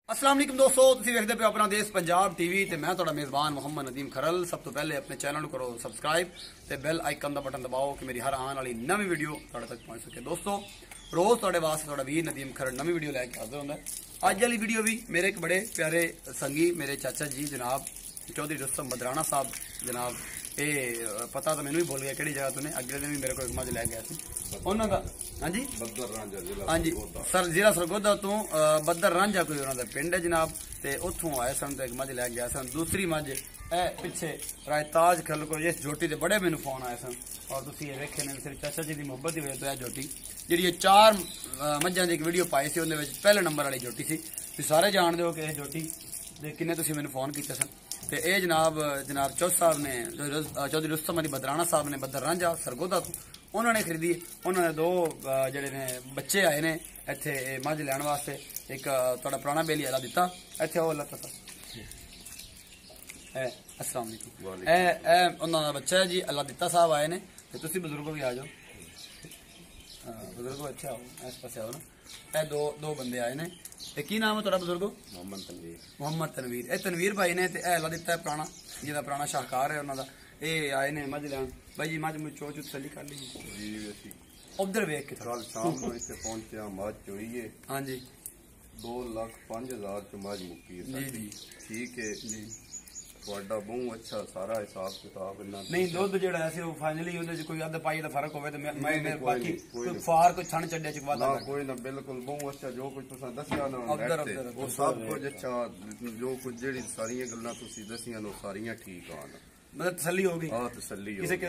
अस्सलाम वालेकुम दोस्तों, तुसीं वेखदे पे अपना देश पंजाब टीवी ते मैं तुहाडा मेज़बान मोहम्मद नदीम खरल। सब तो पहले अपने चैनल को करो सब्सक्राइब ते बेल आइकन का बटन दबाओ कि मेरी हर आने वाली नवी वीडियो तुहाडे तक पहुंच सके। दोस्तों, रोज तुहाडे वास्ते तुहाडा वीर नदीम खरल नवी वीडियो लैके हाजिर होंदा है। अज वाली वीडियो भी मेरे एक बड़े प्यारे संगी मेरे चाचा जी जनाब चौधरी रुस्तम बदराना साहब जनाब, ये पता तो मैनू भी भूल गया कि जगह तुमने अगले दिन भी मेरे को एक मज लै गया उन्होंने का। हाँ जी हाँ जी सर, जिला सरगोदा तो बदर रांझा कोई उन्होंने पिंड है जनाब, ते उतों आए सन तो एक मज लै गया सन। दूसरी मज ए पिछे रायताज खल को इस झोटी के बड़े मैनू फोन आए सन और तुम ये वेखे ने सिर्फ चाचा जी की मुहब्बत की वजह तो यह झोटी जी चार मझा की एक वीडियो पाई सी उन्हें पहले नंबर वाली झोटी सी। सारे जानते हो कि यह झोटी किन्ने तुम मैंने फोन किया सन। तो यह जनाब चौथ साहब ने चौधरी रुस्तम अली बदराना साहब ने बदर रांझा सरगोदा तो उन्होंने खरीदी। उन्होंने दो जड़े ने बच्चे आए ने इत्थे मझ लैन वास्ते, एक थोड़ा पुराना बेली वाला दिता इत्थे वो लता सा। अस्सलाम वालेकुम। उन्होंने बच्चा है जी अल्लाह दिता साहब आए ने, तो तुसी बुजुर्गों भी आ जाओ, बुजुर्गों अच्छे आओ इस पास आओ ना। ए दो बंदे आए ने। की नाम है थोड़ा बुजुर्गो? मोहम्मद तनवीर। मोहम्मद तनवीर, ए तनवीर भाई ने ते अल्लाह दिता है पुराना जिहदा पुराना शाहकार है उन्होंने ये आए ने मझ लैन। भाई जी मझ मुझ चो तसली कर ली उधर वेख के कल शाम को इत्थे पहुंचे मझ चोई है। हाँ जी 2,05,000 च मझ मुक्की है जी। ठीक है जी, ਤੁਹਾਡਾ ਬਹੁਤ ਅੱਛਾ ਸਾਰਾ ਹਿਸਾਬ ਕਿਤਾਬ ਇਹਨਾਂ ਨਹੀਂ ਦੁੱਧ ਜਿਹੜਾ ਐ ਸੀ ਉਹ ਫਾਈਨਲੀ ਉਹਦੇ ਚ ਕੋਈ ਅੱਧ ਪਾਈ ਦਾ ਫਰਕ ਹੋਵੇ ਤੇ ਮੈਂ ਬਾਕੀ ਕੋਈ ਫਾਰ ਕੋਈ ਛਣ ਛੱਡਿਆ ਚ ਵਾਦਾ ਕੋਈ ਨਾ ਬਿਲਕੁਲ ਬਹੁਤ ਅੱਛਾ ਜੋ ਕੁਝ ਤੁਸੀਂ ਦੱਸਿਆ ਨਾ ਉਹ ਸਭ ਕੁਝ ਅੱਛਾ, ਜੋ ਕੁਝ ਜਿਹੜੀ ਸਾਰੀਆਂ ਗੱਲਾਂ ਤੁਸੀਂ ਦੱਸੀਆਂ ਨੇ ਸਾਰੀਆਂ ਠੀਕ ਆਣ मतलब तसली होगी। हाँ तसली किसी के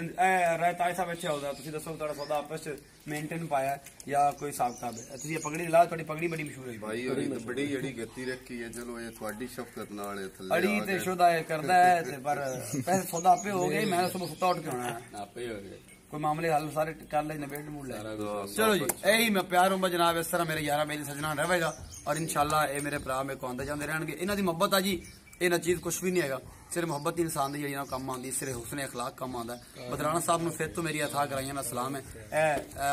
रायताज साहब अच्छा होता तुम दसो तुहाडा सौदा आपस मेंटेन पाया या कोई हिसाब किताब है? तुसीं पगड़ी ला, तुहाडी पगड़ी बड़ी मशहूर है भाई और बड़ी जड़ी गति रखी है। चलो ये तुहाडी शफकत नाल है थल्ले अड़ी ते शुदा करदा है ते पर पैसे सौदा आपे हो गए। मैं सुबह सुता उठ के आना है आपे हो गए कोई मामले हल सारे कर ले नबेड़ मूड ले। चलो जी यही मैं प्यार उम्र जनाब इस तरह मेरे यारा मेरी सजना रहेगा और इंशाल्लाह ये मेरे भरा मेरे को आंदे जाते रहणगे। इन्हां दी मोहब्बत आ जी ये ना चीज कुछ भी नहीं है, सिर्फ मोहब्बत इंसान की जी कम आती, सिर्फ हुस्न अखलाक कम आता है। बदराना साहब ने फिर तो मेरी अथा कराइया ना सलाम है।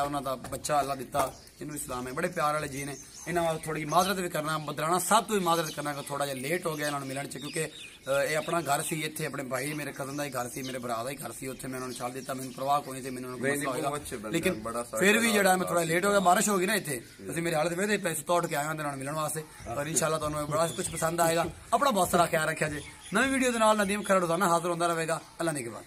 उन्होंने बच्चा अल्लाह दिता इनू इस्लाम है, बड़े प्यार वाले जी ने। इन्होंने थोड़ी माजरत भी करना, बदराना साहब तो भी माजरत करना थोड़ा जिहा लेट हो गया इन्होंने मिलने च, क्योंकि ये अपना घर सी इत्थे अपने भाई मेरे कजन का ही घर सी, मेरे भरा का ही घर सी, उत्थे मैं उन्होंने छाल दिता, मैंने परवाह कोई नहीं थी, मैंने लेकिन फिर भी जो मैं थोड़ा लेट हो गया, बारिश हो गई ना इत्थे, तुसीं मेरे हालत वेदे पे तोड़ के आए हो मिलने वास्ते और इंशाल्लाह तुहानूं बड़ा कुछ पसंद आएगा। अपना बहुत सारा ख्याल रखा जी। नवी वीडियो के नाल नदीम खरल रोजाना हाजिर होता रहेगा। अल्लाह ने के बाद।